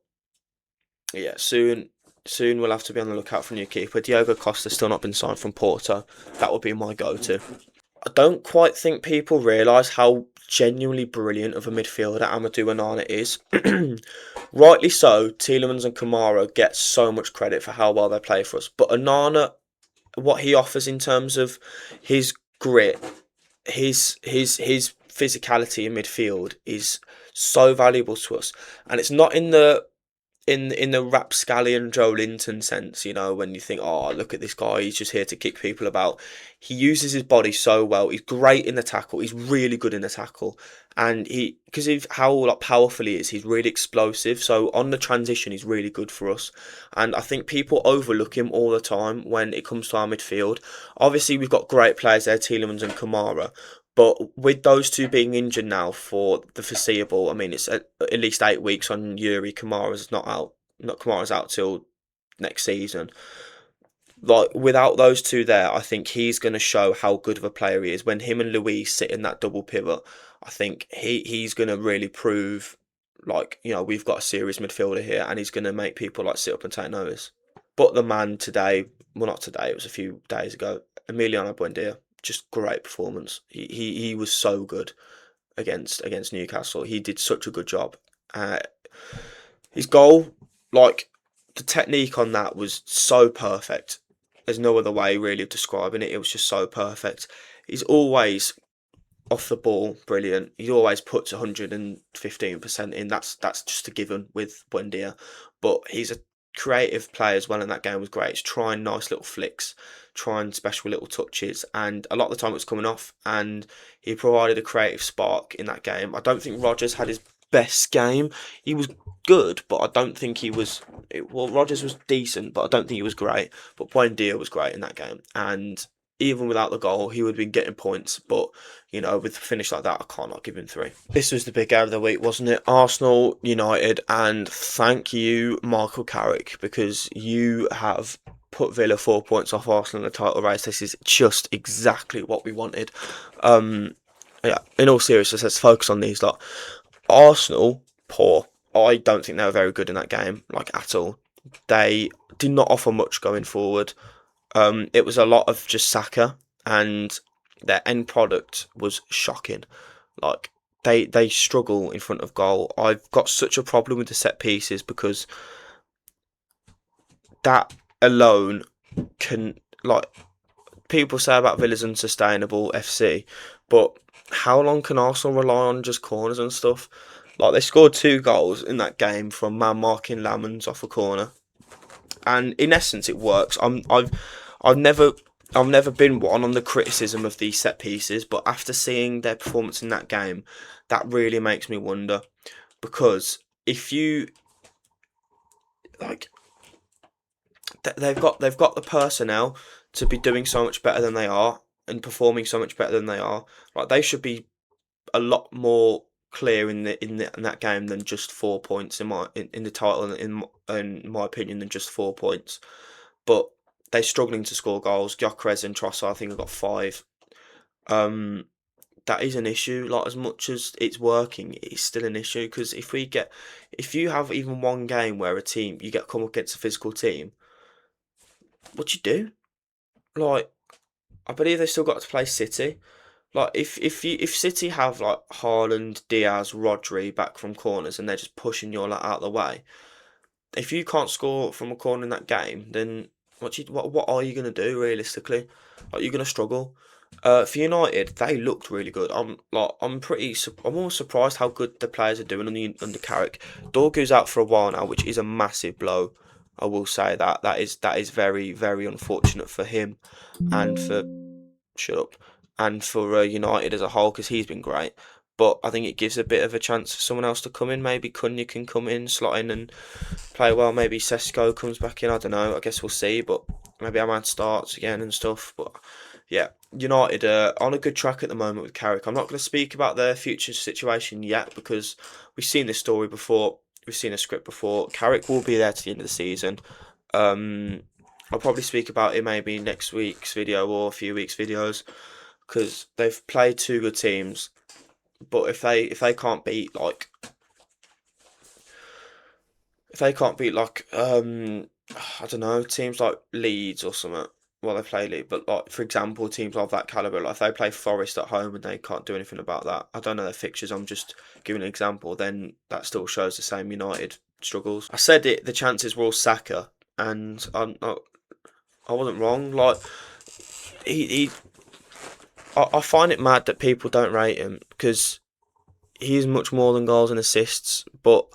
yeah, soon we'll have to be on the lookout for a new keeper. Diogo Costa's still not been signed from Porto. That would be my go-to. I don't quite think people realise how genuinely brilliant of a midfielder Amadou Onana is. Rightly so, Tielemans and Kamara get so much credit for how well they play for us. But Onana, what he offers in terms of his grit, his physicality in midfield is so valuable to us. And it's not in the rapscallion Joe Linton sense, you know, when you think, oh, look at this guy, he's just here to kick people about. He uses his body so well. He's great in the tackle. He's really good in the tackle, and because of how like powerful he is, he's really explosive. So on the transition, he's really good for us. And I think people overlook him all the time when it comes to our midfield. Obviously, we've got great players there, Tielemans and Kamara. But with those two being injured now for the foreseeable, I mean, it's at least 8 weeks on Yuri. Kamara's not out. Not Kamara's out till next season. Like without those two there, I think he's going to show how good of a player he is. When him and Luis sit in that double pivot, I think he's going to really prove, like, you know, we've got a serious midfielder here, and he's going to make people like sit up and take notice. But the man today, well, not today, it was a few days ago, Emiliano Buendia, just great performance. He was so good against Newcastle. He did such a good job. Uh, his goal, like the technique on that was so perfect. There's no other way really of describing it. It was just so perfect. He's always off the ball, brilliant. He always puts 115% in. That's just a given with Buendia. But he's a creative player as well, and that game was great. He's trying nice little flicks, trying special little touches, and a lot of the time it was coming off, and he provided a creative spark in that game. I don't think Rodgers had his best game. He was good, but I don't think he was. Well, Rodgers was decent, but I don't think he was great. But Buendia was great in that game, and even without the goal, he would have been getting points. But you know, with a finish like that, I can't not give him 3. This was the big game of the week, wasn't it? Arsenal, United, and thank you, Michael Carrick, because you have put Villa 4 points off Arsenal in the title race. This is just exactly what we wanted. Yeah, in all seriousness, let's focus on these lot. Arsenal, poor. I don't think they were very good in that game, like at all. They did not offer much going forward. It was a lot of just Saka, and their end product was shocking. Like they struggle in front of goal. I've got such a problem with the set pieces because that alone can, like, people say about Villa's unsustainable FC, but how long can Arsenal rely on just corners and stuff? Like they scored 2 goals in that game from man marking Lamans off a corner, and in essence it works. I've never been one on the criticism of these set pieces, but after seeing their performance in that game, that really makes me wonder, because if you like, they've got the personnel to be doing so much better than they are and performing so much better than they are. Like they should be a lot more clear in that game than just 4 points in the title, in my opinion, than just 4 points. But they're struggling to score goals. Gyökeres and Trossard, I think, have got 5. That is an issue. Like as much as it's working, it's still an issue, because if you have even one game where you get come up against a physical team, what you do? Like I believe they still got to play City. Like if City have like Haaland, Diaz, Rodri back from corners and they're just pushing you all out of the way, if you can't score from a corner in that game, then what are you gonna do realistically? Like, you're gonna struggle. For United, they looked really good. I'm almost surprised how good the players are doing under Carrick. Dorgu's out for a while now, which is a massive blow. I will say that is very very unfortunate for him and for shut up and for United as a whole because he's been great. But I think it gives a bit of a chance for someone else to come in. Maybe Cunha can come in, slot in, and play well. Maybe Sesko comes back in. I don't know. I guess we'll see. But maybe Ahmad starts again and stuff. But yeah, United are on a good track at the moment with Carrick. I'm not going to speak about their future situation yet because we've seen this story before. We've seen a script before. Carrick will be there to the end of the season. Um, I'll probably speak about it maybe next week's video or a few weeks' videos because they've played two good teams. But if they can't beat like if they can't beat like I don't know, teams like Leeds or something. Well, they play Leeds, but like for example, teams of that caliber, like if they play Forest at home and they can't do anything about that, I don't know their fixtures. I'm just giving an example. Then that still shows the same United struggles. I said it. The chances were all Saka, and I wasn't wrong. Like he I find it mad that people don't rate him because he's much more than goals and assists, but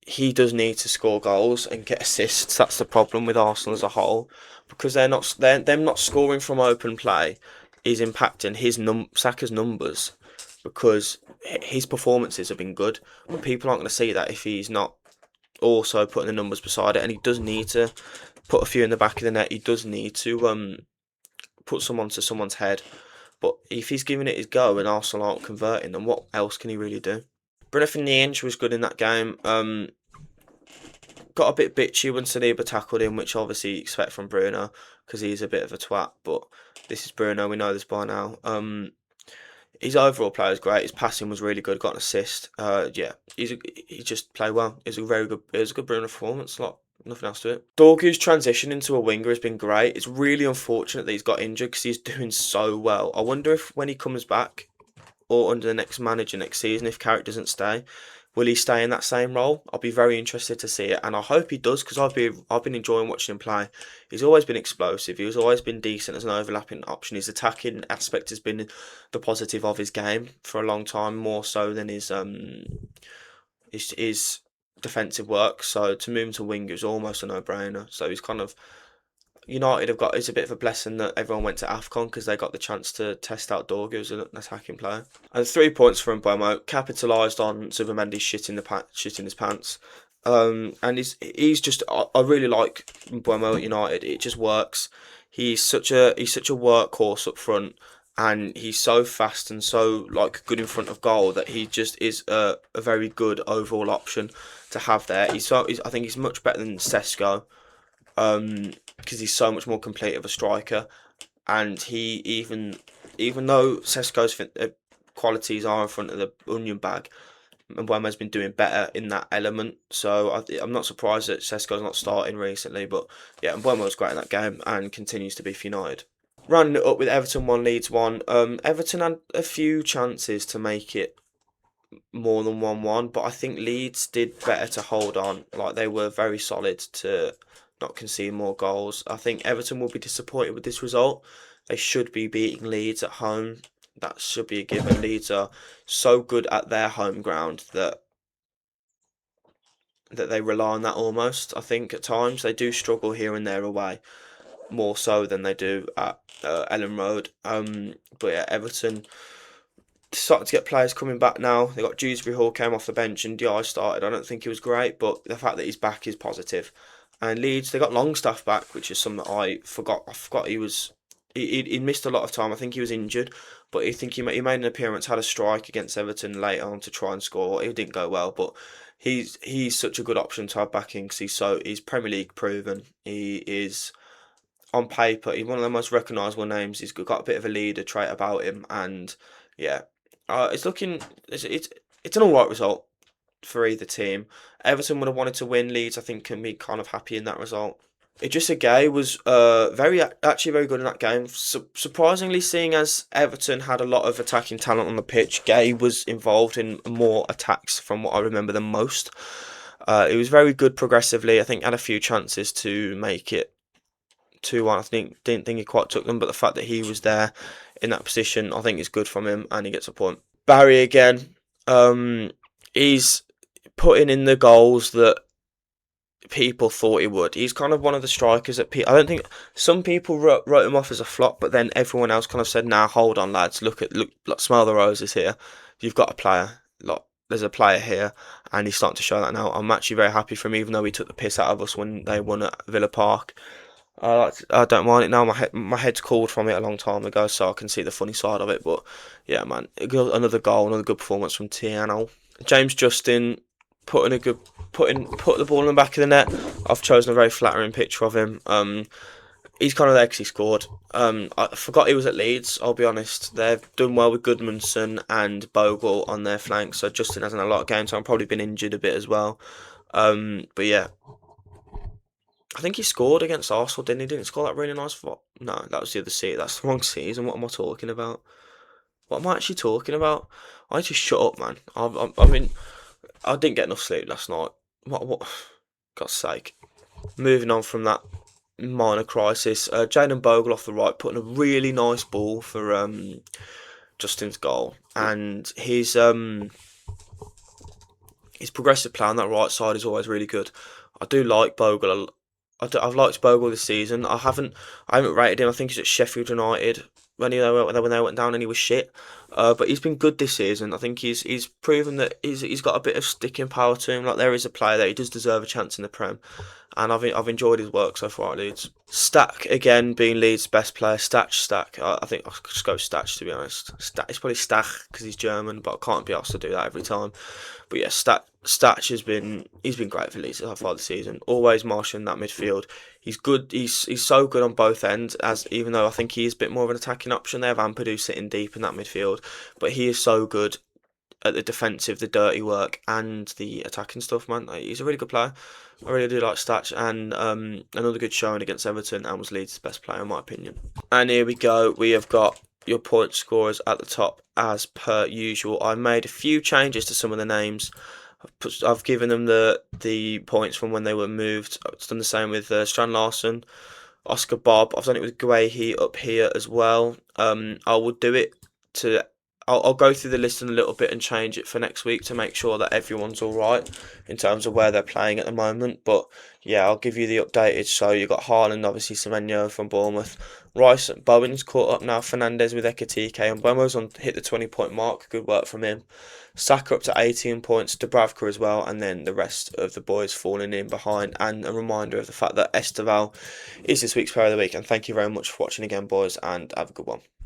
he does need to score goals and get assists. That's the problem with Arsenal as a whole, because they're them not scoring from open play is impacting Saka's numbers because his performances have been good, but people aren't going to see that if he's not also putting the numbers beside it, and he does need to put a few in the back of the net. He does need to put someone to someone's head. But if he's giving it his go and Arsenal aren't converting, then what else can he really do? Bruno Fernandes was good in that game. Got a bit bitchy when Saliba tackled him, which obviously you expect from Bruno because he's a bit of a twat. But this is Bruno, we know this by now. His overall play was great. His passing was really good. Got an assist. Yeah, he just played well. It was a good Bruno performance. Nothing else to it. Dorgu's transition into a winger has been great. It's really unfortunate that he's got injured because he's doing so well. I wonder if when he comes back or under the next manager next season, if Carrick doesn't stay, will he stay in that same role? I'll be very interested to see it, and I hope he does because I've been enjoying watching him play. He's always been explosive. He's always been decent as an overlapping option. His attacking aspect has been the positive of his game for a long time, more so than his defensive work. So to move him to winger is almost a no-brainer. So he's kind of United have got. It's a bit of a blessing that everyone went to AFCON because they got the chance to test out Dorgu as an attacking player. And 3 points for Mbeumo, capitalised on Zubimendi shitting his pants. And he's just I really like Mbeumo at United. It just works. He's such a workhorse up front, and he's so fast and so like good in front of goal that he just is a very good overall option to have there. I think he's much better than Sesko because he's so much more complete of a striker, and he even though Sesko's qualities are in front of the onion bag, Mbeumo's been doing better in that element. So I'm not surprised that Sesko's not starting recently, but yeah, Mbeumo was great in that game and continues to be for United. Rounding it up with Everton 1, Leeds 1. Everton had a few chances to make it more than 1-1, but I think Leeds did better to hold on. Like, they were very solid to not concede more goals. I think Everton will be disappointed with this result. They should be beating Leeds at home. That should be a given. Leeds are so good at their home ground that they rely on that almost. I think at times they do struggle here and there away, more so than they do at Ellen Road. But yeah, Everton starting to get players coming back now. They got Dewsbury Hall came off the bench and Diaz started. I don't think he was great, but the fact that he's back is positive. And Leeds, they got Longstaff back, which is something I forgot. I forgot he was. He missed a lot of time. I think he was injured, but I think he made an appearance, had a strike against Everton late on to try and score. It didn't go well, but he's such a good option to have backing because he's Premier League proven. He is on paper, he's one of the most recognisable names. He's got a bit of a leader trait about him, and yeah, it's an alright result for either team. Everton would have wanted to win. Leeds, I think, can be kind of happy in that result. Idrissa Gueye was actually very good in that game. Surprisingly, seeing as Everton had a lot of attacking talent on the pitch, Gueye was involved in more attacks from what I remember than most. He was very good progressively. I think had a few chances to make it 2-1. I didn't think he quite took them, but the fact that he was there in that position, I think is good from him, and he gets a point. Barry again. He's putting in the goals that people thought he would. He's kind of one of the strikers that I don't think some people wrote him off as a flop, but then everyone else kind of said, "Now hold on, lads. Look, smell the roses here. You've got a player. Look, there's a player here, and he's starting to show that now." I'm actually very happy for him, even though he took the piss out of us when they won at Villa Park. I don't mind it now. My head's cooled from it a long time ago, so I can see the funny side of it. But yeah, man, another goal, another good performance from Tiano. James Justin putting a good put the ball in the back of the net. I've chosen a very flattering picture of him. He's kind of there because he scored. I forgot he was at Leeds. I'll be honest. They've done well with Goodmanson and Bogle on their flanks, so Justin hasn't had a lot of games. So I've probably been injured a bit as well. But yeah, I think he scored against Arsenal, didn't he? Didn't he score that really nice? No, that was the other season. That's the wrong season. What am I talking about? What am I actually talking about? I need to shut up, man. I mean, I didn't get enough sleep last night. What? God's sake. Moving on from that minor crisis, Jayden Bogle off the right, putting a really nice ball for Justin's goal, and his progressive play on that right side is always really good. I do like Bogle. I've liked Bogle this season. I haven't rated him. I think he's at Sheffield United when they went down and he was shit. But he's been good this season. I think he's proven that he's got a bit of sticking power to him. Like there is a player that he does deserve a chance in the Prem, and I've enjoyed his work so far at Leeds. Stack again being Leeds' best player. Stack. I think I'll just go Stack to be honest. It's probably Stack because he's German, but I can't be asked to do that every time. But yeah, Statch he's been great for Leeds so far this season. Always marshalling that midfield. He's good. He's so good on both ends. As even though I think he is a bit more of an attacking option there, Ampadu sitting deep in that midfield, but he is so good at the defensive, the dirty work, and the attacking stuff. Man, he's a really good player. I really do like Statch, and another good showing against Everton, and was Leeds' best player in my opinion. And here we go. We have got your point scorers at the top as per usual. I made a few changes to some of the names. I've given them the points from when they were moved. I've done the same with Strand Larson, Oscar Bob. I've done it with Guehi up here as well. I will do it to. I'll go through the list in a little bit and change it for next week to make sure that everyone's all right in terms of where they're playing at the moment. But yeah, I'll give you the updated. So you've got Haaland, obviously Semenyo from Bournemouth. Rice, Bowen's caught up now. Fernandez with Ekatike, and Bomo's hit the 20-point mark. Good work from him. Saka up to 18 points, Dubravka as well, and then the rest of the boys falling in behind. And a reminder of the fact that Estevao is this week's player of the week. And thank you very much for watching again, boys, and have a good one.